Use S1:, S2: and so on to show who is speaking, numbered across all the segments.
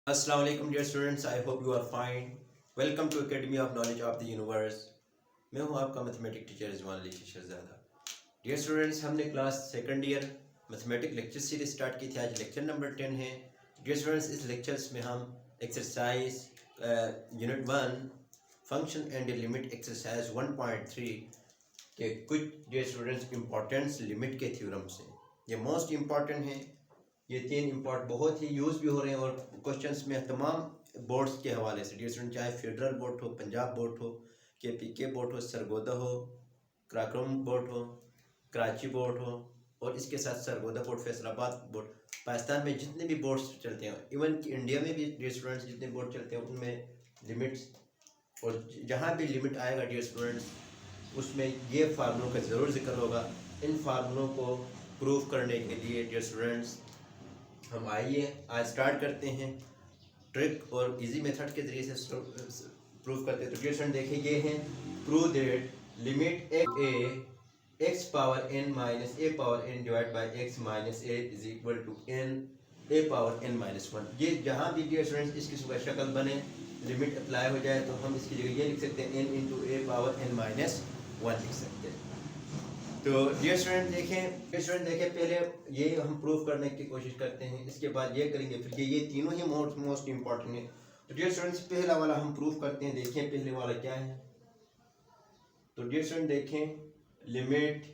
S1: Assalamu alaikum dear students, I hope you are fine. Welcome to Academy of Knowledge of the Universe. मैं हूं आपका mathematic teacher Rizwan Ali शहजादा। Dear students, हमने class second year mathematic lecture series start की थी। आज lecture number 10 है। Dear students, इस lectures में हम exercise unit 1 function and limit exercise 1.3 के कुछ डियर स्टूडेंट्स इम्पोर्टेंस लिमिट के थ्योरम से ये मोस्ट इम्पॉर्टेंट हैं। ये तीन इम्पॉर्ट बहुत ही यूज़ भी हो रहे हैं और क्वेश्चंस में तमाम बोर्ड्स के हवाले से डियर स्टूडेंट, चाहे फेडरल बोर्ड हो, पंजाब बोर्ड हो, के बोर्ड हो, सरगोदा हो, कराक्रम बोर्ड हो, कराची बोर्ड हो और इसके साथ सरगोदा बोर्ड, फैसलाबाद बोर्ड, पाकिस्तान में जितने भी बोर्ड्स चलते हैं, इवन कि इंडिया में भी डियर स्टूडेंट्स जितने बोर्ड चलते हैं उनमें लिमिट्स और जहाँ भी लिमिट आएगा डियर स्टूडेंट्स उसमें ये फार्मूलों का ज़रूर जिक्र होगा। इन फार्मूलों को प्रूव करने के लिए डियर स्टूडेंट्स हम आइए आज स्टार्ट करते हैं ट्रिक और इजी मेथड के ज़रिए से प्रूव करते हैं। तो क्वेश्चन देखिए, ये हैं prove that limit x power n minus a power n divide by x minus a is equal to n a power n minus one. ये जहाँ भी डियर स्टूडेंट्स इस किस्म का शक्ल बने, लिमिट अप्लाई हो जाए तो हम इसकी जगह ये लिख सकते हैं N into a power n minus one लिख सकते हैं। तो डियर स्टूडेंट देखें पहले ये हम प्रूव करने की कोशिश करते हैं, इसके बाद ये करेंगे, फिर ये तीनों ही मोस्ट इंपॉर्टेंट है। तो डियर स्टूडेंट्स पहला वाला हम प्रूव करते हैं। देखें पहले वाला क्या है। तो डियर स्टूडेंट देखें, limit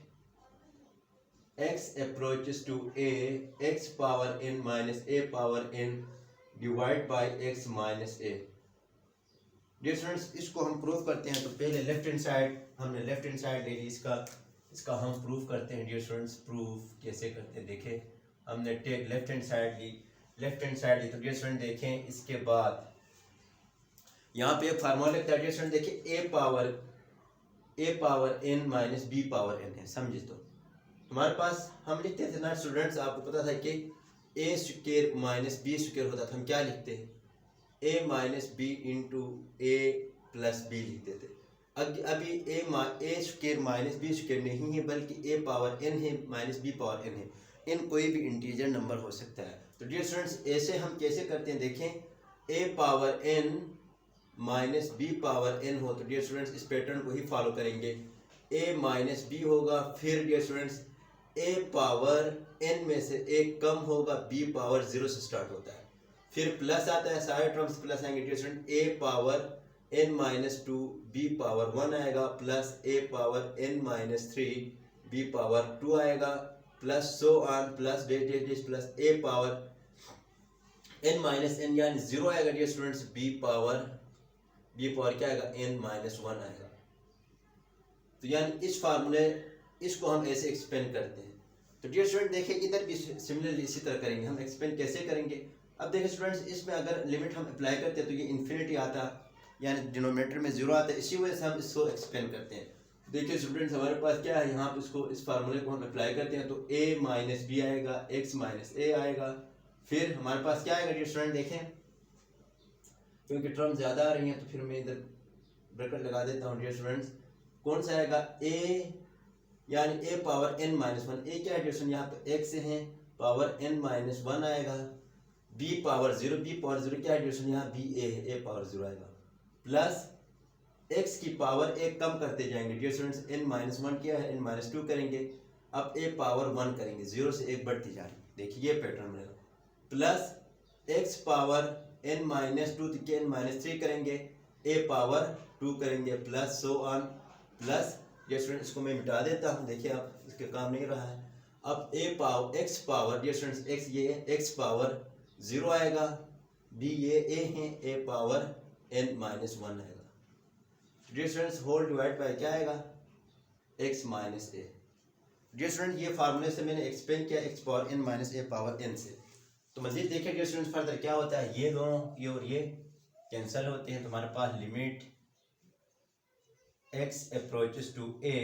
S1: x approaches to a x power n minus a power n divide by x minus a। Dear students इसको हम प्रूव करते हैं। तो पहले लेफ्ट हैंड साइड हमने लेफ्ट हैंड साइड ले ली, इसका हम प्रूफ करते हैं। डियर स्टूडेंट्स प्रूफ कैसे करते हैं देखें, हमने टेक लेफ्ट हैंड साइड ली। तो डियर स्टूडेंट देखें इसके बाद यहाँ पे एक फार्मूला लगता है। डियर स्टूडेंट देखिए a power n minus b power n है, समझे। तो हमारे पास हम लिखते थे ना स्टूडेंट्स, आपको पता था कि ए स्क्वायर माइनस बी स्क्वायर होता था, हम क्या लिखते हैं ए माइनस बी इंटू ए प्लस बी लिखते थे। अभी ए स्क्वायर माइनस बी स्क्वायर नहीं है बल्कि ए पावर एन है माइनस बी पावर एन है। एन कोई भी इंटीजर नंबर हो सकता है। तो डियर स्टूडेंट्स ऐसे हम कैसे करते हैं देखें, a power n minus b power n हो तो डियर स्टूडेंट्स इस पैटर्न को ही फॉलो करेंगे। ए माइनस बी होगा, फिर dear students a power n में से एक कम होगा, बी पावर जीरो से स्टार्ट होता है, फिर प्लस आता है, सारे टर्म्स प्लस आएंगे। Dear student a power n minus two b power one आएगा, plus a power n minus three b power two आएगा, plus so on plus plus a power n minus n यानी zero आएगा। Dear students b power क्या आएगा n minus one आएगा। तो यानी इस फार्मूले इसको हम ऐसे एक्सपेंड करते हैं। तो डियर स्टूडेंट देखिए इधर भी सिमिलरली इसी तरह करेंगे। हम एक्सपेंड कैसे करेंगे, अब देखिए स्टूडेंट्स इसमें अगर लिमिट हम अप्लाई करते हैं तो ये इन्फिनिटी आता, यानी डिनोमिनेटर में जीरो आता है, इसी वजह से हम इसको एक्सपेंड करते हैं। देखिए स्टूडेंट्स हमारे पास क्या है, यहाँ पे इसको इस फार्मूले को हम अप्लाई करते हैं तो a माइनस बी आएगा, x माइनस ए आएगा, फिर हमारे पास क्या आएगा। डियर स्टूडेंट देखें क्योंकि टर्म ज़्यादा आ रही हैं तो फिर मैं इधर ब्रैकेट लगा देता हूँ। डियर स्टूडेंट्स कौन सा आएगा, a यानी a power n minus one. A क्या है डियर स्टूडेंट, यहाँ पे x है पावर n माइनस वन आएगा, b पावर जीरो क्या है डियर स्टूडेंट, यहाँ b a है, a पावर जीरो आएगा, प्लस x की पावर एक कम करते जाएंगे। Dear students n minus one क्या है, n माइनस टू करेंगे, अब a पावर वन करेंगे, जीरो से एक बढ़ती जा रही है, देखिए ये पैटर्न बनेगा, plus x power n minus two के n माइनस थ्री करेंगे, a पावर टू करेंगे, plus so on plus. Dear students इसको मैं मिटा देता हूँ, देखिए आप इसके काम नहीं रहा है। अब x power dear students x ये x पावर जीरो आएगा, b ये a है, a power n minus one आएगा। Dear students whole divide by क्या आएगा, x minus a. Dear student ये फार्मूले से मैंने एक्सपेंड किया x power n minus a power n से। तो मजीद देखिए डियर स्टूडेंट्स फर्दर क्या होता है, ये दोनों ये और ये कैंसिल होते हैं, तो हमारे पास limit x approaches to a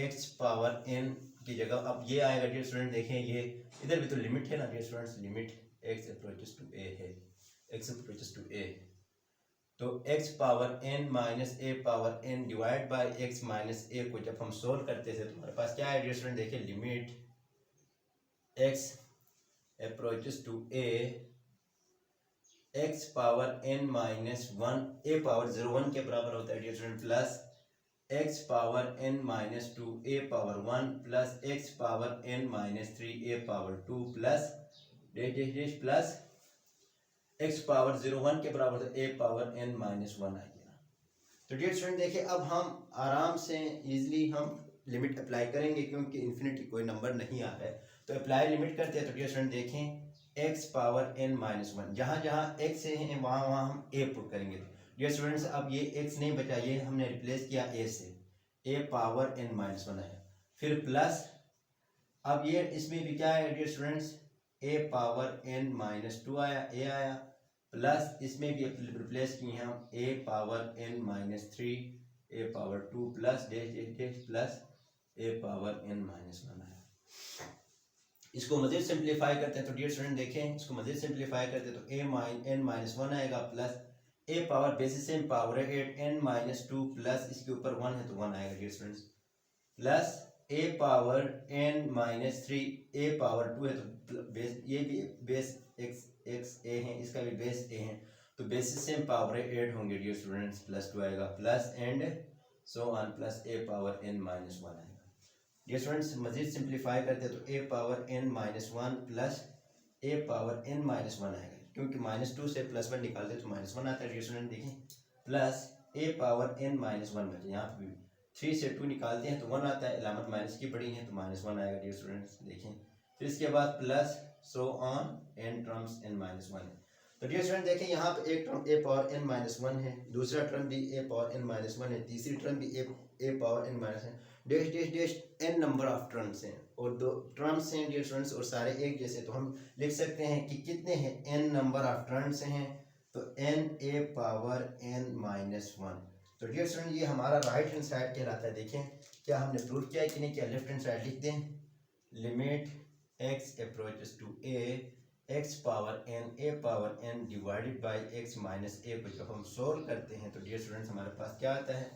S1: x power n की जगह अब ये आएगा। डियर स्टूडेंट देखें ये इधर भी तो लिमिट है ना dear students, limit x approaches to a है, x अप्रोचेस टू a, तो x power n minus a power n divide by x minus a को जब हम सोल्व करते थे तो हमारे पास क्या है डियर स्टूडेंट, देखिए limit x approaches to a x power n minus one a power 01 के बराबर होता है dear student, plus x power n minus two a power 1 plus x power n minus 3 a power 2 plus plus x power 01 के बराबर होता है a power n minus 1 आ गया। तो डियर स्टूडेंट देखिए अब हम आराम से इजीली हम लिमिट अप्लाई करेंगे क्योंकि इन्फिनिटी कोई नंबर नहीं आ रहा है, तो अप्लाई लिमिट करते हैं। तो डियर स्टूडेंट देखें एक्स पावर एन माइनस 1 जहाँ जहाँ एक्स है वहाँ वहाँ हम ए पुट करेंगे। डियर स्टूडेंट्स अब ये एक्स नहीं बचा, ये हमने रिप्लेस किया ए से, ए पावर एन माइनस 1 आया, फिर प्लस अब ये इसमें भी क्या है dear students, a power n minus 2 आया, ए आया, प्लस इसमें भी रिप्लेस किए हम ए power n minus 3 a power 2 plus plus a power n minus 1 आया। इसको मजीद सिंप्लीफाई करते हैं तो डियर स्टूडेंट देखें इसको मजीद सिंप्लीफाई करते हैं तो ए एन माइनस 1 आएगा, plus a power basis same power है 8 एन माइनस 2 प्लस इसके ऊपर 1 है तो 1 आएगा dear students, plus a power n minus 3 a power 2 है तो बेस ये भी बेस एक्स ए है, इसका भी बेस ए है तो बेसिस सेम पावर है 8 होंगे डियर स्टूडेंट्स, प्लस 2 आएगा, plus and so on plus a power n minus 1 आएगा। डियर स्टूडेंट्स मजीद सिंप्लीफाई करते हैं तो a power n minus 1 plus a power n minus 1 आएगा, क्योंकि माइनस 2 से प्लस 1 निकालते तो माइनस 1 आता है डियर स्टूडेंट देखें, plus a power n minus 1 बचे, यहाँ पे 3 से 2 निकालते हैं तो 1 आता है, अलामत माइनस की पड़ी है तो माइनस 1 आएगा डियर स्टूडेंट्स देखें, फिर इसके बाद plus so on n terms n minus 1 है। तो डियर स्टूडेंट देखें यहाँ पे एक term a power n minus 1 है, दूसरा टर्म भी ए पावर एन माइनस 1 है, तीसरी टर्म भी ए पावर एन माइनस है, dash dash dash n number of terms हैं और दो टर्म्स हैं डियर स्टूडेंट्स और सारे एक जैसे, तो हम लिख सकते हैं कि कितने हैं एन नंबर ऑफ टर्म्स हैं तो n a power n minus 1। तो डियर स्टूडेंट ये हमारा राइट हैंड साइड कहलाता है, देखें क्या हमने प्रूव किया है कि नहीं किया, लेफ्ट हैंड साइड लिख दें, limit x approaches to a x power n a power n divided by x minus a को जब हम सोल्व करते हैं तो डियर स्टूडेंट्स हमारे पास क्या आता है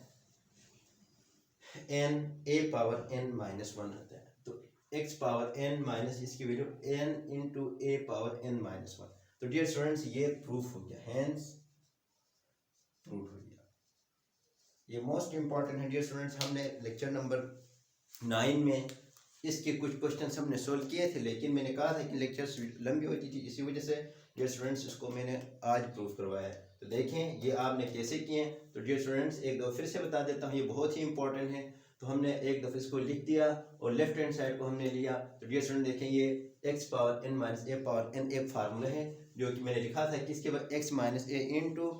S1: n a power n minus 1 आता है, तो एक्स पावर एन माइनस इसकी value n into a power n minus 1। तो डियर स्टूडेंट्स ये प्रूफ हो गया, हैंस प्रूफ हो गया। ये मोस्ट इंपॉर्टेंट है डियर स्टूडेंट्स, हमने लेक्चर नंबर 9 में इसके कुछ क्वेश्चंस हमने सोल्व किए थे, लेकिन मैंने कहा था कि लेक्चर्स लंबी होती थी, इसी वजह से डियर स्टूडेंट्स इसको मैंने आज प्रूफ करवाया है। तो देखें ये आपने कैसे किए, तो डियर स्टूडेंट्स एक दफ़ा फिर से बता देता हूँ, ये बहुत ही इंपॉर्टेंट है। तो हमने एक दफ़ा इसको लिख दिया और लेफ्ट हैंड साइड को हमने लिया, तो डियर स्टूडेंट देखें ये x power n minus a power N एक फार्मूला है जो कि मैंने लिखा था कि इसके बाद एक्स माइनस ए इंटू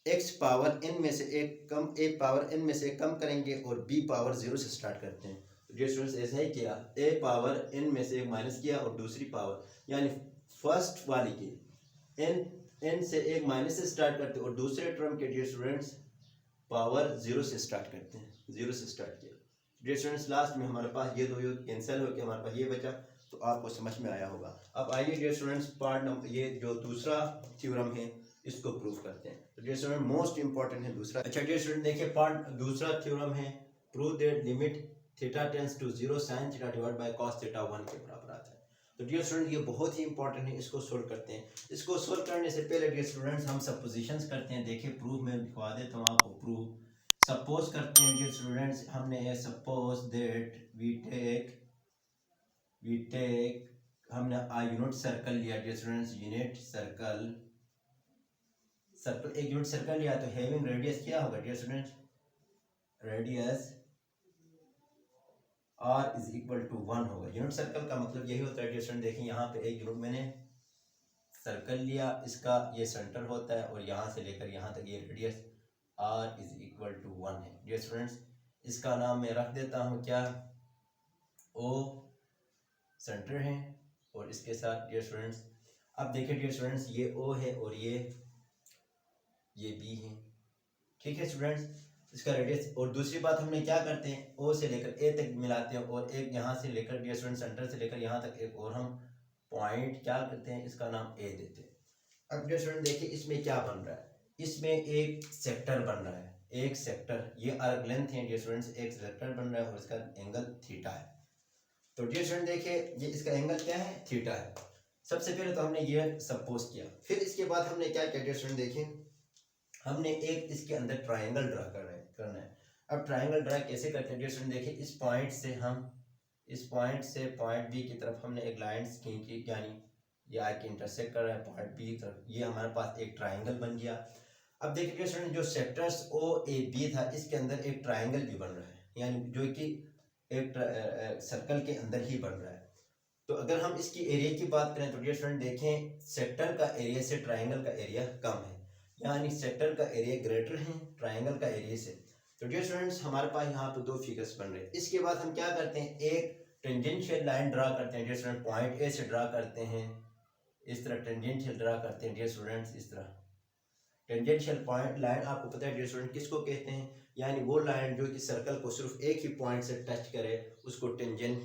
S1: एक्स पावर एन में से एक कम ए पावर एन में से कम करेंगे और बी पावर 0 से स्टार्ट करते हैं। डियर स्टूडेंट्स ऐसा ही किया, ए पावर एन में से एक माइनस किया और दूसरी पावर यानी फर्स्ट वाली की एन से एक माइनस से स्टार्ट करते हैं और दूसरे टर्म के डियर स्टूडेंट्स पावर 0 से स्टार्ट करते हैं, 0 से स्टार्ट किया। डियर स्टूडेंट्स लास्ट में हमारे पास ये दो कैंसिल होकर हमारे पास ये बचा, तो आपको समझ में आया होगा। अब आइए डियर स्टूडेंट्स पार्ट नंबर ये जो दूसरा थ्योरम है इसको प्रूव करते हैं। तो डियर स्टूडेंट मोस्ट इंपॉर्टेंट है दूसरा। अच्छा डियर स्टूडेंट देखिए पार्ट दूसरा थ्योरम है, prove that limit theta tends to 0 sine theta divide by cos theta 1 के बराबर आता है। तो डियर स्टूडेंट ये बहुत ही इंपॉर्टेंट है, इसको सोल्व करते हैं। इसको सोल्व करने से पहले डियर स्टूडेंट्स हम सपोजिशंस करते हैं। देखिए प्रूफ में दिखवा देता हूँ आपको, प्रूफ सपोज करते हैं डियर स्टूडेंट्स, हमने सपोज दैट वी टेक हमने यूनिट सर्कल लिया डियर स्टूडेंट्स, यूनिट सर्कल एक यूनिट सर्कल लिया तो हैविंग रेडियस क्या होगा dear students, radius r is equal to 1 होगा। यूनिट सर्कल का मतलब यही होता है डियर स्टूडेंट, देखिए यहाँ पे एक यूनिट मैंने सर्कल लिया, इसका ये सेंटर होता है और यहाँ से लेकर यहाँ तक ये radius r is equal to 1 है। डियर स्टूडेंट्स इसका नाम मैं रख देता हूँ क्या, o सेंटर है और इसके साथ डियर स्टूडेंट्स अब देखिए डियर स्टूडेंट्स ये o है और ये b है, ठीक है स्टूडेंट्स इसका रेडियस। और दूसरी बात हमने क्या करते हैं, ओ से लेकर ए तक मिलाते हैं और एक यहाँ से लेकर डियर स्टूडेंट सेंटर से लेकर यहाँ तक एक और हम पॉइंट क्या करते हैं, इसका नाम ए देते हैं। अब डियर स्टूडेंट देखिए इसमें क्या बन रहा है, इसमें एक सेक्टर बन रहा है, एक सेक्टर, ये आर्क लेंथ है डियर स्टूडेंट्स, एक सेक्टर बन रहा है और इसका एंगल थीटा है। तो डियर स्टूडेंट देखिए ये इसका एंगल क्या है, थीटा है। सबसे पहले तो हमने ये सपोज किया, फिर इसके बाद हमने क्या किया डियर स्टूडेंट, देखें हमने एक इसके अंदर ट्राइंगल ड्रा करना है। अब ट्राइंगल ड्रा कैसे करते हैं डियर स्टूडेंट, देखिए इस पॉइंट से पॉइंट बी की तरफ हमने एक लाइन खींची, यानी ये आके इंटरसेक्ट कर रहा है पॉइंट बी की तरफ, ये हमारे पास एक ट्राइंगल बन गया। अब देखिए डियर स्टूडेंट जो सेक्टर्स ओ ए बी था इसके अंदर एक ट्राइंगल भी बन रहा है, यानी जो कि एक सर्कल के अंदर ही बन रहा है। तो अगर हम इसकी एरिया की बात करें तो डियर स्टूडेंट देखें सेक्टर का एरिया से ट्राइंगल का एरिया कम है, यानी सेक्टर का एरिया ग्रेटर है ट्राइंगल का एरिया से। तो डियर स्टूडेंट्स हमारे पास यहाँ पे दो फिगर्स बन रहे हैं। इसके बाद हम क्या करते हैं, एक टेंजेंशियल लाइन ड्रा करते हैं डियर स्टूडेंट, पॉइंट ए से ड्रा करते हैं, इस तरह टेंजेंशियल ड्रा करते हैं डियर स्टूडेंट्स, इस तरह टेंजेंशियल पॉइंट लाइन आपको पता है डियर स्टूडेंट किसको कहते हैं, यानी वो लाइन जो कि सर्कल को सिर्फ एक ही पॉइंट से टच करे उसको टेंजेंट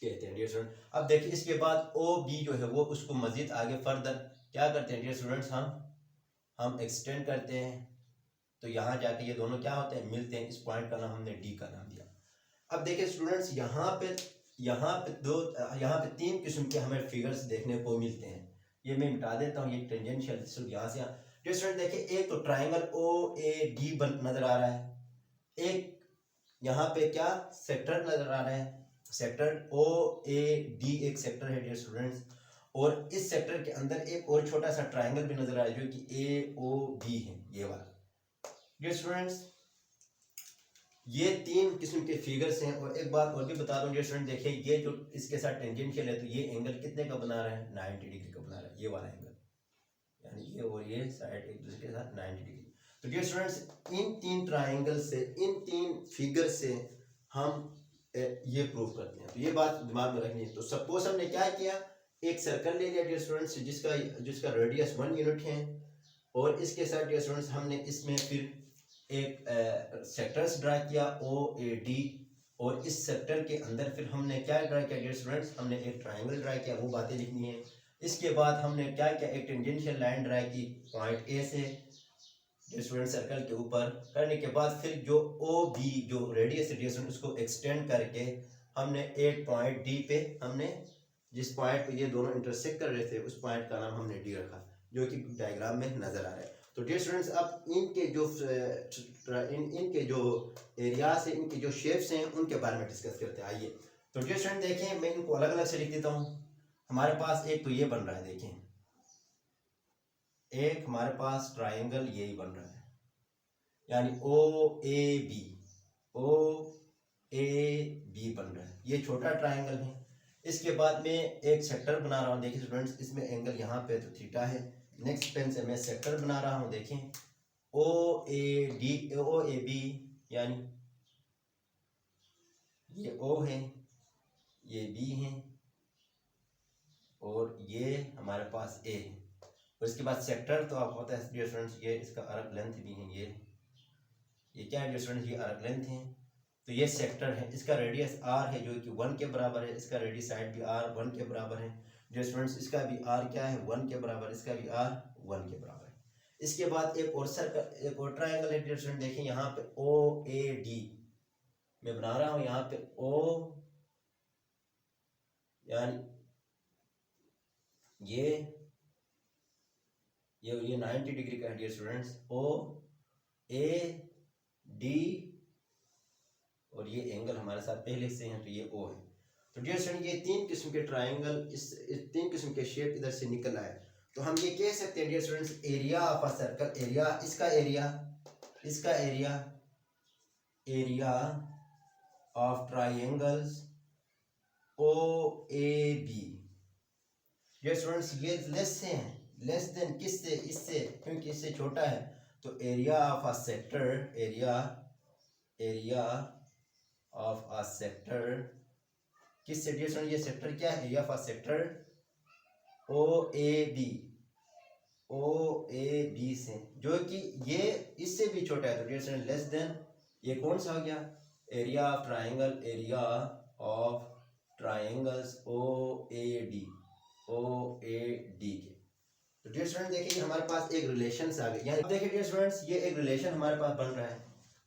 S1: कहते हैं डियर स्टूडेंट। अब देखिए इसके बाद ओ बी जो है वो उसको मजीद आगे फर्दर क्या करते हैं डियर स्टूडेंट्स, हम एक्सटेंड करते हैं, तो यहाँ जाके ये दोनों क्या होते हैं, मिलते हैं। इस पॉइंट का नाम हमने डी का नाम दिया। अब देखिए स्टूडेंट्स यहाँ पे तीन किस्म के हमें फिगर्स देखने को मिलते हैं। ये मैं मिटा देता हूँ, ये टेंजेंशियल यहाँ से डियर स्टूडेंट देखिए एक तो ट्राइंगल ओ ए डी बन नजर आ रहा है, एक यहाँ पे क्या सेक्टर नजर आ रहा है, सेक्टर ओ ए डी एक सेक्टर है डियर स्टूडेंट्स, और इस सेक्टर के अंदर एक और छोटा सा ट्राइंगल भी नजर आ रहा है जो कि ए ओ बी है, ये वाला। डियर स्टूडेंट्स ये तीन किस्म के फिगर्स हैं। और एक बात और भी बता दूं डियर स्टूडेंट, देखिए ये जो इसके साथ टेंजेंशियल है तो ये एंगल कितने का बना रहा है, 90 डिग्री का बना रहा है, ये वाला एंगल, यानी ये और ये साइड एक दूसरे के साथ 90 डिग्री। तो डियर स्टूडेंट्स इन तीन ट्राइंगल से, इन तीन फिगर से हम ये प्रूव करते हैं, तो ये बात दिमाग में रखनी है। तो सपोज हमने क्या किया, एक सर्कल ले लिया डियर स्टूडेंट्स जिसका रेडियस 1 यूनिट है, और इसके साथ डियर स्टूडेंट्स हमने इसमें फिर एक सेक्टर्स ड्रा किया ओ ए डी, और इस सेक्टर के अंदर फिर हमने क्या ड्रा किया डियर स्टूडेंट्स, हमने एक ट्राइंगल ड्रा किया, वो बातें लिखनी है। इसके बाद हमने क्या किया, एक टेंजेंशियल लाइन ड्रा की पॉइंट ए से स्टूडेंट सर्कल के ऊपर करने के बाद फिर जो ओ बी जो रेडियस है डियर स्टूडेंट उसको एक्सटेंड करके हमने एक पॉइंट डी पे, हमने जिस पॉइंट पे ये दोनों इंटरसेक्ट कर रहे थे उस पॉइंट का नाम हमने डी रखा, जो कि डायग्राम में नजर आ रहा है। तो डियर स्टूडेंट्स अब इनके जो एरियाज हैं, इनके जो शेप्स हैं उनके बारे में डिस्कस करते हैं। आइए तो डियर स्टूडेंट देखें, मैं इनको अलग अलग से लिख देता हूँ। हमारे पास एक तो ये बन रहा है, देखें एक हमारे पास ट्राइंगल यही बन रहा है, यानी ओ ए बी बन रहा है, ये छोटा ट्राइंगल है। इसके बाद में एक सेक्टर बना रहा हूँ, देखिए स्टूडेंट्स इसमें एंगल यहाँ पे तो थीटा है। नेक्स्ट पेन से मैं सेक्टर बना रहा हूँ, देखें ओ ए बी, यानी ये ओ है, ये बी है, और ये हमारे पास ए है। और इसके बाद सेक्टर तो आपको पता है डियर स्टूडेंट्स, ये इसका आर्क लेंथ भी है, ये क्या है डियर स्टूडेंट्स, ये आर्क लेंथ है। तो ये सेक्टर है, इसका रेडियस आर है जो कि 1 के बराबर है, इसका रेडियस साइड भी आर 1 के बराबर है डियर स्टूडेंट्स, इसका भी आर क्या है 1 के बराबर, इसका भी आर 1 के बराबर है। इसके बाद एक और सर्कल, एक और ट्राइंगल है डियर स्टूडेंट, देखिए यहाँ पे ओ ए डी मैं बना रहा हूँ, यहाँ पे ओ यानी ये 90 डिग्री का है dear students, O A D, और ये एंगल हमारे साथ पहले से हैं तो ये ओ है। तो डियर स्टूडेंट ये तीन किस्म के ट्राइंगल, इस तीन किस्म के शेप इधर से निकल आए, तो हम ये कह सकते हैं dear students area of a circle, इसका area of triangles O A B. Dear students ये लेस देन किससे, इससे, क्योंकि इससे छोटा है, तो area of a sector, area of a sector किससे डियर स्टूडेंट, ये सेक्टर क्या है, area of a sector O A B से, जो कि ये इससे भी छोटा है, तो डियर स्टूडेंट लेस देन, ये कौन सा हो गया, area of triangle, area of triangles O A D के। तो डियर स्टूडेंट देखिए हमारे पास एक रिलेशन आ गई, यानी देखिए डियर स्टूडेंट्स ये एक रिलेशन हमारे पास बन रहा है।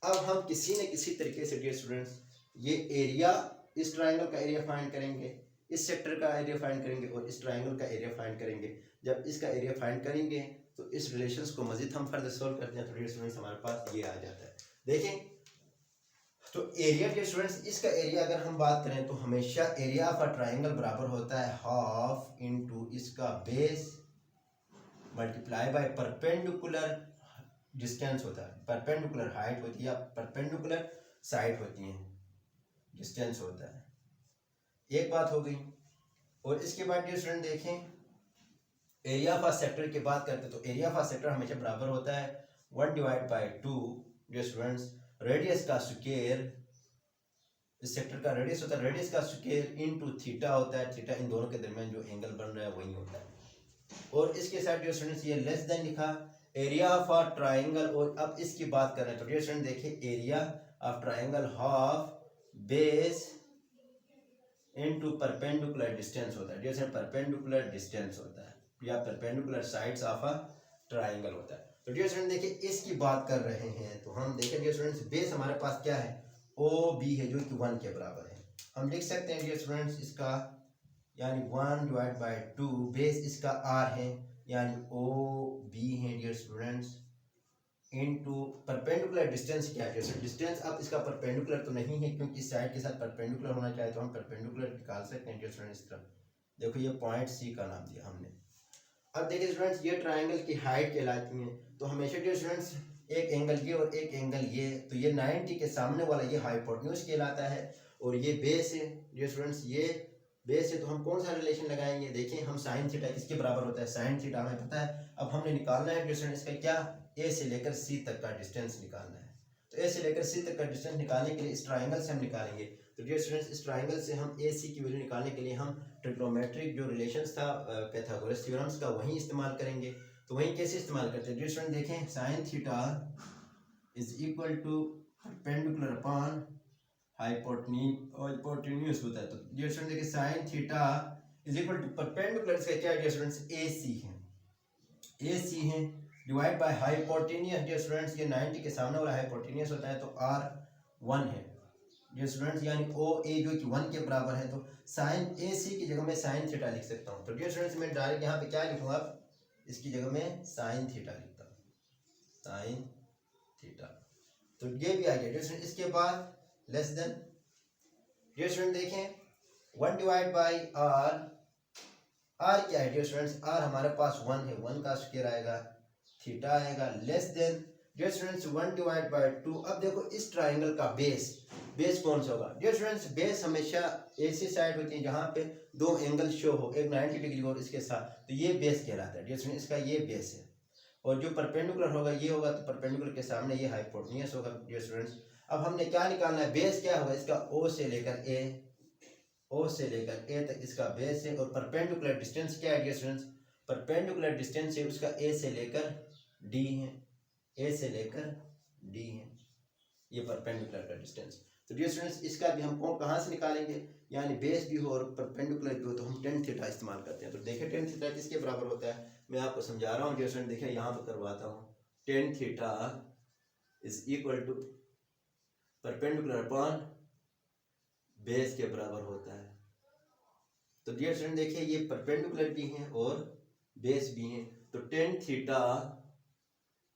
S1: अब हम किसी न किसी तरीके से डियर स्टूडेंट्स ये एरिया, इस ट्राइंगल का एरिया फाइंड करेंगे, इस सेक्टर का एरिया फाइंड करेंगे और इस ट्राइंगल का एरिया फाइंड करेंगे। जब इसका एरिया फाइंड करेंगे तो इस रिलेशंस को मजीद हम फर्दर सोल्व करते हैं तो डियर स्टूडेंट्स हमारे पास ये आ जाता है। देखें तो एरिया डियर स्टूडेंट्स, इसका एरिया अगर हम बात करें तो हमेशा एरिया ऑफ अ ट्राइंगल बराबर होता है हाफ इनटू इसका base multiply by perpendicular distance होता है। परपेंडिकुलर हाइट होती है या परपेंडिकुलर साइड होती है, डिस्टेंस होता है। एक बात हो गई। और इसके बाद डियर स्टूडेंट देखें एरिया ऑफ अ सेक्टर की बात करते हैं तो एरिया ऑफ अ सेक्टर हमेशा बराबर होता है 1 divide by 2 dear students radius का स्क्वायर, इस सेक्टर का रेडियस होता है, रेडियस का स्क्वायर इनटू थीटा होता है। थीटा इन दोनों के दरमियान जो एंगल बन रहा है वही होता है। और इसके साथ डियर स्टूडेंट्स ये लेस देन लिखा एरिया ऑफ अ ट्राइंगल। और अब इसकी बात करें तो डियर स्टूडेंट देखिए area of triangle half base into perpendicular distance होता है। डियर स्टूडेंट परपेंडिकुलर डिस्टेंस होता है या perpendicular sides of a triangle होता है। तो डियर स्टूडेंट देखिए इसकी बात कर रहे हैं तो हम देखें डियर स्टूडेंट्स बेस हमारे पास क्या है ओ बी है जो कि 1 के बराबर है। हम लिख सकते हैं डियर स्टूडेंट्स इसका यानी 1 डिवाइड बाय 2 बेस इसका आर है यानी ओ बी है dear students into perpendicular distance क्या है। डिस्टेंस अब इसका परपेंडिकुलर तो नहीं है क्योंकि इस साइड के साथ परपेंडिकुलर होना चाहिए तो हम परपेंडिकुलर निकाल सकते हैं डियर स्टूडेंट्स इस तरफ। देखो ये पॉइंट सी का नाम दिया हमने। अब देखिए स्टूडेंट्स ये ट्राइंगल की हाइट कहलाती है तो हमेशा डियर स्टूडेंट्स एक एंगल ये और एक एंगल ये, तो ये 90 के सामने वाला ये हाइपोटेन्यूज कहलाता है और ये बेस है डियर स्टूडेंट्स, ये बेस है। तो हम कौन सा रिलेशन लगाएंगे, देखिए हम साइन थीटा किसके बराबर होता है, साइन थीटा हमें पता है। अब हमने निकालना है डियर स्टूडेंट्स इसका क्या, ए से लेकर सी तक का डिस्टेंस निकालना है। तो ए से लेकर सी तक का डिस्टेंस निकालने के लिए इस ट्राइंगल से हम निकालेंगे। तो डियर स्टूडेंट्स इस ट्राइंगल से हम ए सी की वैल्यू निकालने के लिए हम ट्रिग्नोमेट्रिक जो रिलेशंस था पाइथागोरस थ्योरम्स का वही इस्तेमाल करेंगे। तो वही कैसे इस्तेमाल करते हैं डियर स्टूडेंट देखें sine theta is equal to perpendicular upon hypotenuse होता है। तो डियर स्टूडेंट देखिए sine theta is equal to perpendicular इसका क्या है डियर स्टूडेंट्स ए सी है, ए सी है divide by hypotenuse dear students ये 90 के सामने वाला हाइपोटेन्यूज होता है तो आर 1 है डियर स्टूडेंट्स यानी ओ ए जो कि 1 के बराबर है। तो साइन ए सी की जगह में साइन थीटा लिख सकता हूँ। तो डियर स्टूडेंट्स मैं डायरेक्ट यहाँ पे क्या लिखूंगा, इसकी जगह में साइन थीटा लिखता हूँ, साइन थीटा। तो ये भी आ गया डियर स्टूडेंट। इसके बाद लेस देन डियर स्टूडेंट देखें 1 डिवाइड बाई आर, आर क्या है डियर स्टूडेंट्स, आर हमारे पास 1 है, 1 का स्क्वायर आएगा, थीटा आएगा, less than dear students 1 divide by 2। अब देखो इस ट्राइंगल का बेस, बेस कौन सा होगा डियर स्टूडेंट्स, बेस हमेशा ऐसी साइड होती है जहाँ पे दो एंगल शो हो, एक 90 डिग्री और इसके साथ, तो ये बेस कहलाता है डियर स्टूडेंट, इसका ये बेस है। और जो परपेंडिकुलर होगा ये होगा तो परपेंडिकुलर के सामने ये हाइपोटेन्यूज होगा डियर स्टूडेंट्स। अब हमने क्या निकालना है, बेस क्या होगा इसका ओ से लेकर ए, ओ से लेकर ए तक इसका बेस है। और परपेंडिकुलर डिस्टेंस क्या है डियर स्टूडेंट्स, परपेंडिकुलर डिस्टेंस है उसका ए से लेकर डी है, ए से लेकर डी है, ये परपेंडिकुलर का डिस्टेंस। तो डियर स्टूडेंट्स इसका भी हम कहाँ से निकालेंगे, यानी बेस भी हो और परपेंडिकुलर भी हो तो हम टेन थीटा इस्तेमाल करते हैं। तो देखिए टेन थीटा किसके बराबर होता है, मैं आपको समझा रहा हूँ डियर स्टूडेंट, देखिए यहाँ पर करवाता हूँ। Tan theta is equal to perpendicular upon base के बराबर होता है। तो डियर स्टूडेंट देखिए ये परपेंडिकुलर भी हैं और बेस भी हैं। तो tan theta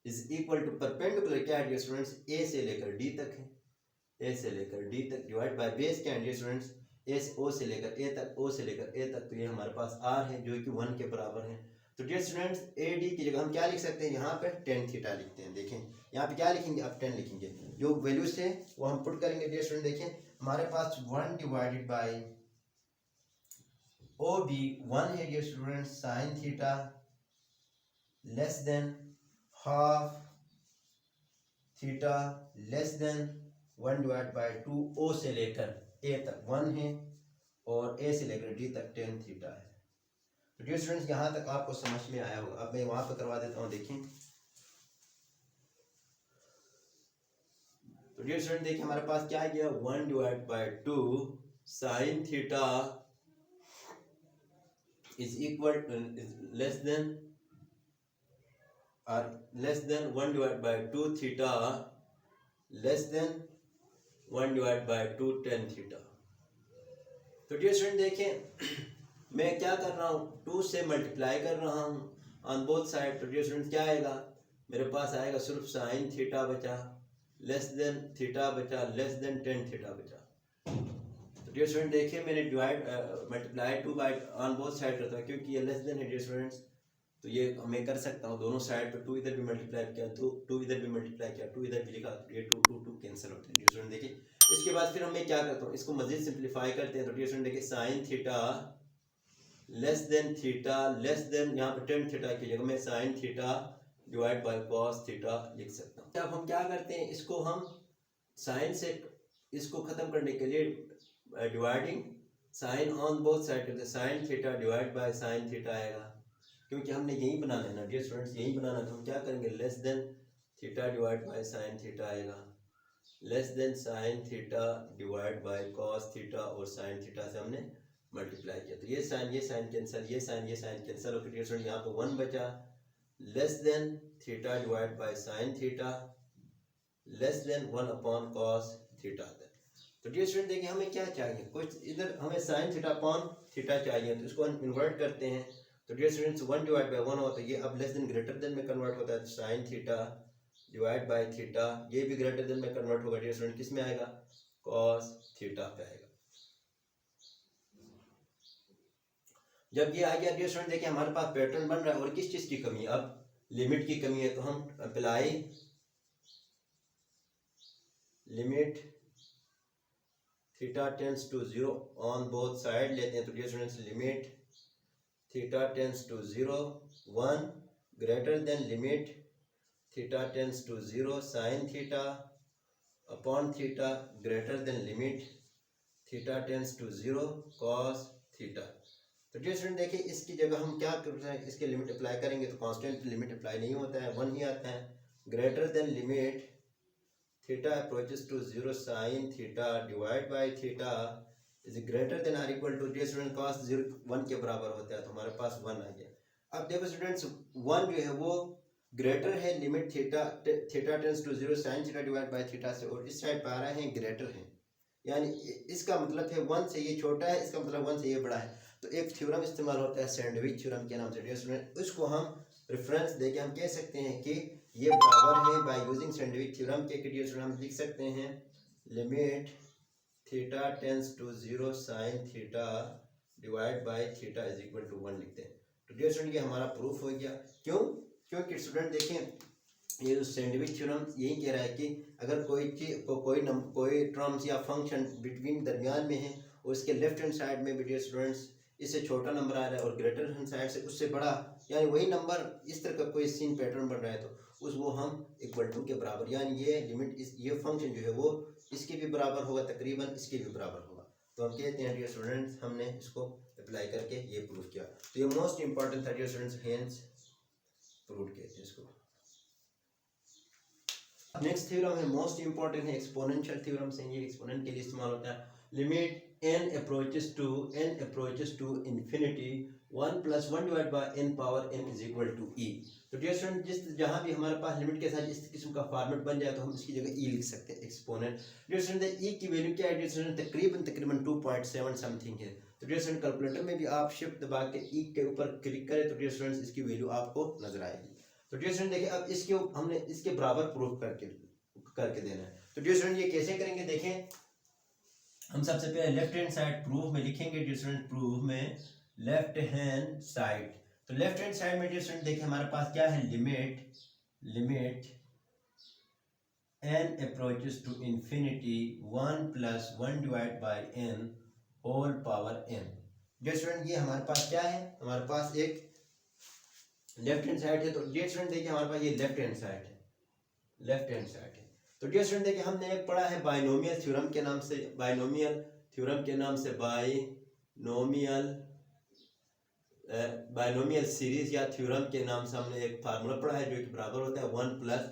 S1: is equal to perpendicular क्या है डियर स्टूडेंट्स, ए से लेकर डी तक है, ए से लेकर डी तक डिवाइड बाय बेस क्या है डियर स्टूडेंट्स, ए से ओ से लेकर ए तक, ओ से लेकर ए तक, तो ये हमारे पास आर है जो कि 1 के बराबर है। तो डियर स्टूडेंट्स ए डी की जगह हम क्या लिख सकते हैं, यहाँ पे टेन थीटा लिखते हैं। देखें यहाँ पे क्या लिखेंगे, अब 10 लिखेंगे, जो वैल्यूज थे वो हम पुट करेंगे डियर स्टूडेंट। देखें हमारे पास 1 डिवाइडेड बाई ओ बी 1 है dear students sine theta less than half theta less than 1 divide by 2, O से लेकर ए तक 1 है और ए से लेकर डी तक टेन थीटा है। तो डियर स्टूडेंट्स यहाँ तक आपको समझ में आया होगा। अब मैं वहाँ पर करवा देता हूँ, देखें। तो डियर स्टूडेंट देखिए हमारे पास क्या है, 1 divide by 2 sign theta is equal less than or less than 1 divided by 2 theta less than 1 divided by 2 tan theta। तो डियर स्टूडेंट देखें मैं क्या कर रहा हूँ, 2 से मल्टीप्लाई कर रहा हूँ ऑन बोथ साइड। तो डियर स्टूडेंट क्या आएगा, मेरे पास आएगा सिर्फ साइन थीटा बचा, लेस देन थीटा बचा, लेस देन टेन थीटा बचा। तो डियर स्टूडेंट देखिए मैंने divide multiply 2 by on both side करता हूँ क्योंकि ये लेस देन है डियर स्टूडेंट्स, तो ये मैं कर सकता हूँ दोनों साइड पे 2 इधर भी मल्टीप्लाई किया तो 2 इधर भी मल्टीप्लाई किया, 2 इधर भी लिखा, तो ये 2 2 2 कैंसिल होते हैं डियर स्टूडेंट। देखिए इसके बाद फिर मैं क्या करता हूँ, इसको मजीद सिंप्लीफाई करते हैं। तो डियर स्टूडेंट देखिए sine theta less than theta less then, यहाँ पर टेन थीटा की जगह मैं sign theta divide by cos theta लिख सकता हूँ। अब हम क्या करते हैं, इसको हम साइन से इसको खत्म करने के लिए dividing sine on both side करते हैं, sine theta divide by sine theta आएगा क्योंकि हमने यही बनाना है ना डियर स्टूडेंट्स, यही बनाना। तो हम क्या करेंगे, less than theta divide by sine theta आएगा, less than sine theta divide by cos theta, और साइन थीटा से हमने मल्टीप्लाई किया तो ये साइन कैंसिल, ये साइन कैंसिल होकर डियर स्टूडेंट यहाँ पर 1 बचा, less than theta divide by sine theta less than 1 upon cos theta. तो डियर स्टूडेंट देखिए हमें क्या चाहिए, कुछ इधर हमें साइन थीटा अपॉन थीटा चाहिए, तो इसको हम इन्वर्ट करते हैं। तो डियर स्टूडेंट्स 1 डिवाइड बाय 1 होता है, ये अब लेस देन ग्रेटर देन में कन्वर्ट होता है, तो sign theta divide by theta, ये भी ग्रेटर देन में कन्वर्ट होगा डियर स्टूडेंट, किस में आएगा, कॉस थीटा पे आएगा। जब ये आ गया डियर स्टूडेंट देखिए हमारे पास पैटर्न बन रहा है, और किस चीज की कमी है, अब लिमिट की कमी है, तो हम apply limit theta tends to 0 on both side लेते हैं। तो dear students limit theta tends to 0 1 greater than limit theta tends to 0 sine theta upon theta greater than limit theta tends to 0 cos theta. तो dear student देखिए इसकी जगह हम क्या कर रहे हैं, इसके लिमिट अप्लाई करेंगे तो कांस्टेंट लिमिट अप्लाई नहीं होता है, 1 ही आता है, greater than limit theta approaches to 0 sine theta divide by theta is greater than or equal to dear student cos 0 1 के बराबर होता है, तो हमारे पास 1 आ गया। अब देखो स्टूडेंट्स 1 जो है वो ग्रेटर है limit theta tends to 0 sine theta divide by theta से, और इस साइड पर आ रहे हैं ग्रेटर है, यानी इसका मतलब है 1 से ये छोटा है, इसका मतलब 1 से ये बड़ा है। तो एक थ्योरम इस्तेमाल होता है सैंडविच थ्योरम के नाम से डियर स्टूडेंट, उसको हम रेफरेंस देके हम कह सकते हैं कि ये बराबर है बाय यूजिंग सैंडविच थ्योरम के डियर स्टूडेंट हम लिख सकते हैं limit theta tends to 0 sine theta divide by theta is equal to 1 लिखते हैं। तो डियर स्टूडेंट ये हमारा प्रूफ हो गया। क्यों, क्योंकि स्टूडेंट देखें ये जो सैंडविच थ्योरम यही कह रहा है कि अगर कोई चीज कोई टर्म्स या फंक्शन बिटवीन दरमियान में है और इसके लेफ्ट हैंड साइड में भी डियर स्टूडेंट्स इससे छोटा नंबर आ रहा है और ग्रेटर हैंड साइड से उससे बड़ा, यानी वही नंबर इस तरह का कोई सीन पैटर्न बन रहा है, तो उस वो हम इक्वल टू के बराबर, यानी ये लिमिट ये फंक्शन जो है वो इसके भी बराबर होगा, तकरीबन इसके भी बराबर होगा। तो हम कहते हैं डियर स्टूडेंट्स हमने इसको अप्लाई करके ये प्रूव किया। तो ये मोस्ट इंपॉर्टेंट था डियर स्टूडेंट्स, हेंस प्रूव कहते हैं इसको। नेक्स्ट थ्योरम है मोस्ट इंपॉर्टेंट है एक्सपोनेंशियल थ्योरम से, ये एक्सपोनेंट के लिए इस्तेमाल होता है। Limit n approaches to infinity 1 plus 1 divided by n power n is equal to e। तो डियर स्टूडेंट जिस जहाँ भी हमारे पास लिमिट के साथ इस किस्म का फॉर्मेट बन जाए तो हम इसकी जगह e लिख सकते हैं, एक्सपोनेंट। डियर स्टूडेंट e की वैल्यू क्या है डियर स्टूडेंट, तकरीबन 2.7 समथिंग है। तो डियर स्टूडेंट कैलकुलेटर में भी आप शिफ्ट दबा के e के ऊपर क्लिक करें तो डियर स्टूडेंट इसकी वैल्यू आपको नजर आएगी। तो डियर स्टूडेंट देखिए अब इसके हमने इसके बराबर प्रूफ करके देना है। तो डियर स्टूडेंट ये कैसे करेंगे, देखें हम सबसे पहले लेफ्ट हैंड साइड प्रूफ में लिखेंगे डियर स्टूडेंट, प्रूफ में लेफ्ट हैंड साइड। तो लेफ्ट हैंड साइड में डियर स्टूडेंट देखिए हमारे पास क्या है, limit n approaches to infinity 1 plus 1 divided by n whole power n। Dear student ये हमारे पास क्या है, हमारे पास एक लेफ्ट हैंड साइड है। तो डियर स्टूडेंट देखिए हमारे पास ये लेफ्ट हैंड साइड है। तो डियर स्टूडेंट देखिए हमने एक पढ़ा है बाइनोमियल थ्योरम के नाम से, बाइनोमियल सीरीज या थ्योरम के नाम से हमने एक फार्मूला पढ़ा है जो कि बराबर होता है 1 plus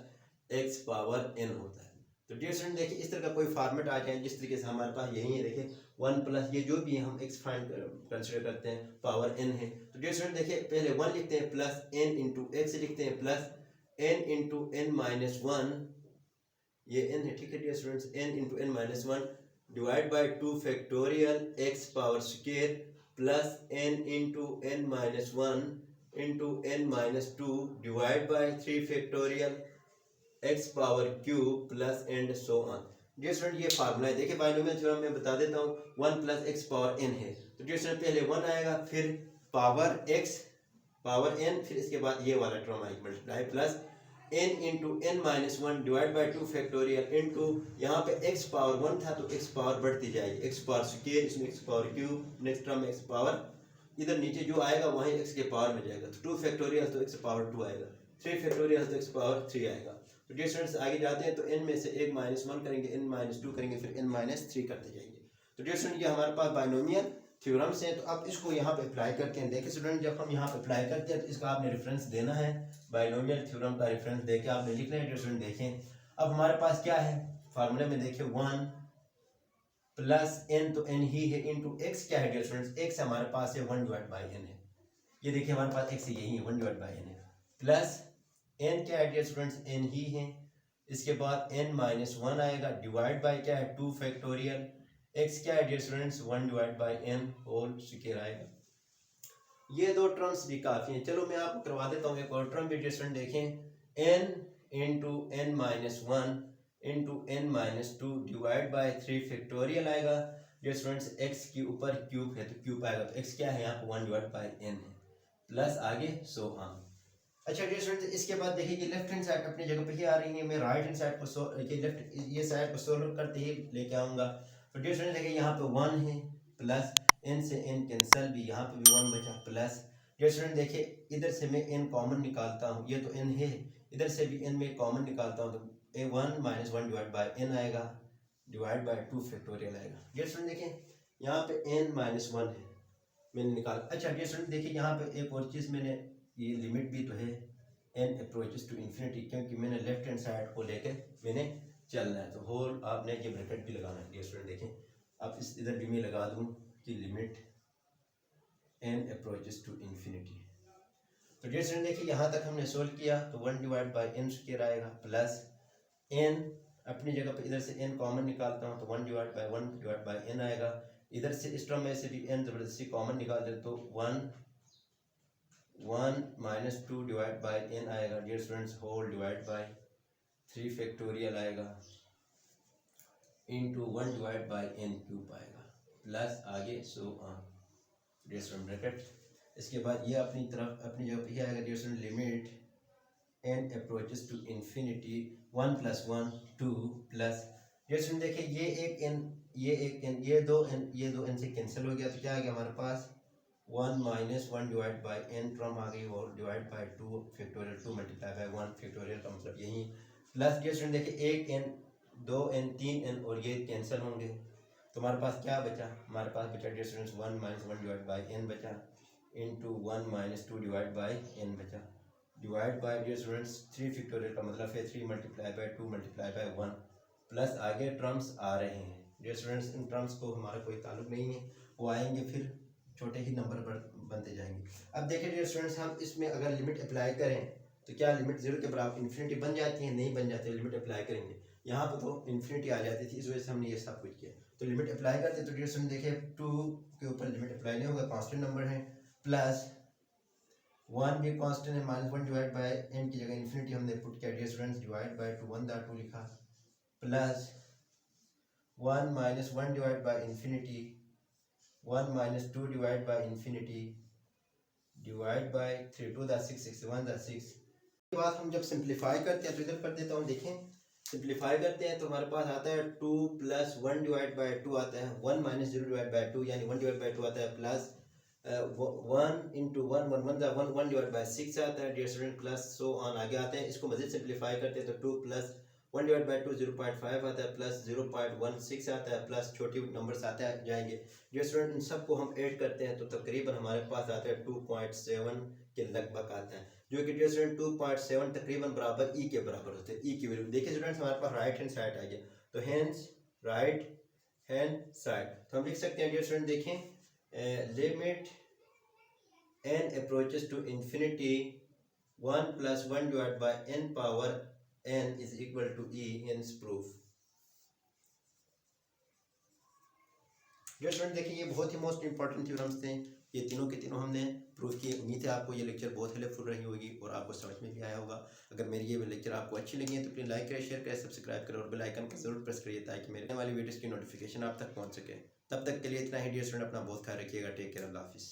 S1: x पावर n होता है। तो डियर स्टूडेंट देखिए इस तरह का कोई फॉर्मेट आ जाए जिस तरीके से हमारे पास यही है, देखिए 1 प्लस ये जो भी हम x फाइंड कंसिडर करते हैं पावर n है। तो डियर स्टूडेंट देखिए पहले 1 लिखते हैं प्लस n इंटू एक्स लिखते हैं plus n into n minus 1, ये n है, ठीक है dear students, n into n minus 1 divide by 2 factorial x power square plus n into n minus 1 into n minus 2 divide by 3 factorial x power cube plus and so on. Dear student ये formula है, देखिए binomial theorem में बता देता हूँ, 1 plus x power n है, तो dear student पहले 1 आएगा, फिर पावर x पावर n, फिर इसके बाद ये वाला टर्म आएगा multiply plus n into n minus 1 divide by 2 factorial into यहाँ पे x पावर 1 था तो x पावर बढ़ती जाएगी, x पावर स्क्वायर, इसमें x power cube, next term x power, इधर नीचे जो आएगा वहीं x के पावर में जाएगा, तो 2 फैक्टोरियल तो x पावर 2 आएगा, 3 फैक्टोरियल तो x पावर 3 आएगा। तो डियर स्टूडेंट्स आगे जाते हैं तो n में से एक माइनस 1 करेंगे, n माइनस 2 करेंगे, फिर n माइनस 3 करते जाएंगे। तो डियर स्टूडेंट ये हमारे पास बाइनोमियल थ्योरम्स हैं, तो अब इसको यहाँ पे अप्लाई करते हैं। देखिए स्टूडेंट जब हम यहाँ पे अप्लाई करते हैं तो इसका आपने रेफरेंस देना है, बाइनोमियल थ्योरम का रेफरेंस देके आपने लिखना है। डियर स्टूडेंट देखें अब हमारे पास क्या है फार्मूले में, देखिए 1 प्लस n तो n ही है इंटू x क्या है डियर स्टूडेंट्स, x हमारे पास है 1 डिवाइड बाई n है, ये देखिए हमारे पास x यही है 1 डिवाइड बाई n है, प्लस n क्या है डियर स्टूडेंट्स n ही है, इसके बाद n माइनस 1 आएगा डिवाइड बाई क्या है 2 फैक्टोरियल x क्या है dear students 1 divide by n whole square आएगा। ये दो टर्म्स भी काफी हैं, चलो मैं आपको करवा देता हूँ एक और टर्म भी डियर स्टूडेंट देखें, n into n minus 1 into n minus 2 divide by 3 factorial आएगा। डियर स्टूडेंट्स x के ऊपर क्यूब है तो क्यूब आएगा, तो x क्या है यहाँ पे 1 डिवाइड बाई n है, प्लस आगे सो ऑन। अच्छा डियर स्टूडेंट्स इसके बाद देखिए ये लेफ्ट हैंड साइड अपनी जगह पे ही आ रही है, मैं राइट हैंड साइड को ये साइड को सोल्व करते ही लेके आऊँगा। तो डियर स्टूडेंट देखिए यहाँ पे 1 है, प्लस n से n कैंसिल भी, यहाँ पे भी 1 बचा, प्लस डियर स्टूडेंट देखिए इधर से मैं n कॉमन निकालता हूँ, ये तो n है, इधर से भी n में कॉमन निकालता हूँ तो a 1 minus 1 divide by n आएगा, डिवाइड बाई 2 फैक्टोरियल आएगा। डियर स्टूडेंट देखिए यहाँ पे n माइनस 1 है मैंने निकाला। अच्छा डियर स्टूडेंट देखिए यहाँ पे एक और चीज़ मैंने, ये लिमिट भी तो है n अप्रोचेस टू इन्फिनिटी, क्योंकि मैंने लेफ्ट हैंड साइड को लेकर मैंने चलना है, तो होल आपने ये ब्रैकेट भी लगाना है। डियर स्टूडेंट देखें अब इस इधर भी मैं लगा दूं कि limit n approaches to infinity. तो डियर स्टूडेंट देखिए यहाँ तक हमने सोल्व किया तो 1 डिवाइड बाई n स्क्वायर आएगा, प्लस n अपनी जगह पे इधर से n कॉमन निकालता हूँ तो 1 डिवाइड बाई n आएगा, इधर से इस टर्म में से भी n जबरदस्ती कॉमन निकाल दे तो 1 माइनस 2 डिवाइड बाई n आएगा। Dear students whole divide by 3 factorial आएगा into 1 divide by n cube आएगा, प्लस आगे so on. Dear student bracket, इसके बाद ये अपनी तरफ अपनी जगह पे ही आएगा। Dear student limit n approaches to infinity 1 plus 1 2 plus, dear student देखिए ये एक n ये एक n ये दो n से कैंसिल हो गया, तो क्या आ गया हमारे पास 1 minus 1 divide by n term आ गई और divide by 2 factorial 2 multiply by 1 factorial का मतलब यही, प्लस डियर स्टूडेंट देखिए एक n 2n 3n और ये कैंसिल होंगे तो हमारे पास क्या बचा, हमारे पास बचा dear students 1 minus 1 divide by n बचा into 1 minus 2 divide by n बचा, divide by dear students 3 factorial का मतलब है 3 multiply by 2 multiply by 1, plus आगे टर्म्स आ रहे हैं। डियर स्टूडेंट्स इन टर्म्स को हमारा कोई ताल्लुक नहीं है, वो आएंगे फिर छोटे ही नंबर पर बनते जाएंगे। अब देखिए डियर स्टूडेंट्स हम इसमें अगर लिमिट अप्लाई करें तो क्या लिमिट 0 के बराबर इन्फिनिटी बन जाती है, नहीं बन जाती है। लिमिट अप्लाई करेंगे यहाँ पर तो इन्फिनिटी आ जाती थी, इस वजह से हमने ये सब कुछ किया। तो लिमिट अप्लाई करते तो डियर स्टूडेंट देखिए 2 के ऊपर लिमिट अप्लाई नहीं होगा, कांस्टेंट नंबर है, प्लस 1 भी कांस्टेंट है, माइनस 1 डिवाइड बाई n की जगह इन्फिनिटी हमने पुट किया डियर स्टूडेंट्स, डिवाइड बाई 2 1 2 लिखा, plus 1 minus 1 divide by infinity 1 minus 2 divide by infinity divide by 3 2 6 6 1 6। के बाद हम जब सिंप्लीफाई करते हैं तो इधर कर देता हूँ, देखें सिंप्लीफाई करते हैं तो हमारे पास आता है 2 प्लस 1 डिवाइड बाई 2 आता है, 1 माइनस 0 डिवाइड बाई 2 यानी 1 डिवाइड बाई 2 आता है, प्लस 1 इंटू 1 1 1 1 डिवाइड बाई 6 आता है dear student, plus so on आगे आते हैं। इसको मजीद सिंप्लीफाई करते हैं तो 2 प्लस 1 डिवाइड बाई 2 0.5 आता है, प्लस 0.16 आता है, प्लस छोटी नंबर्स आते हैं जाएंगे डियर स्टूडेंट, इन सबको हम ऐड करते हैं तो तकरीबन हमारे पास आता है 2.7 के लगभग आता है, जो कि डियर स्टूडेंट 2.7 तकरीबन बराबर ई के बराबर होते हैं। ई की वैल्यू देखिए स्टूडेंट्स हमारे पास राइट हैंड साइड आ गया, तो हैंस राइट हैंड साइड तो हम लिख सकते हैं डियर स्टूडेंट देखें limit n approaches to infinity 1 plus 1 divided by n power n is equal to e, hence proof। Dear student देखिए ये बहुत ही मोस्ट इंपॉर्टेंट थ्योरम्स थे, ये तीनों के तीनों हमने प्रूव किए। उम्मीद है आपको ये लेक्चर बहुत हेल्पफुल रही होगी और आपको समझ में भी आया होगा। अगर मेरी ये लेक्चर आपको अच्छी लगी है तो प्लीज़ लाइक करें, शेयर करें, सब्सक्राइब करें और बेल आइकन को जरूर प्रेस करिए ताकि मेरे वाली वीडियोज़ की नोटिफिकेशन आप तक पहुँच सके। तब तक के लिए इतना ही डियर स्टूडेंट, अपना बहुत ख्याल रखिएगा। टेक केयर, अल्लाह हाफिज़।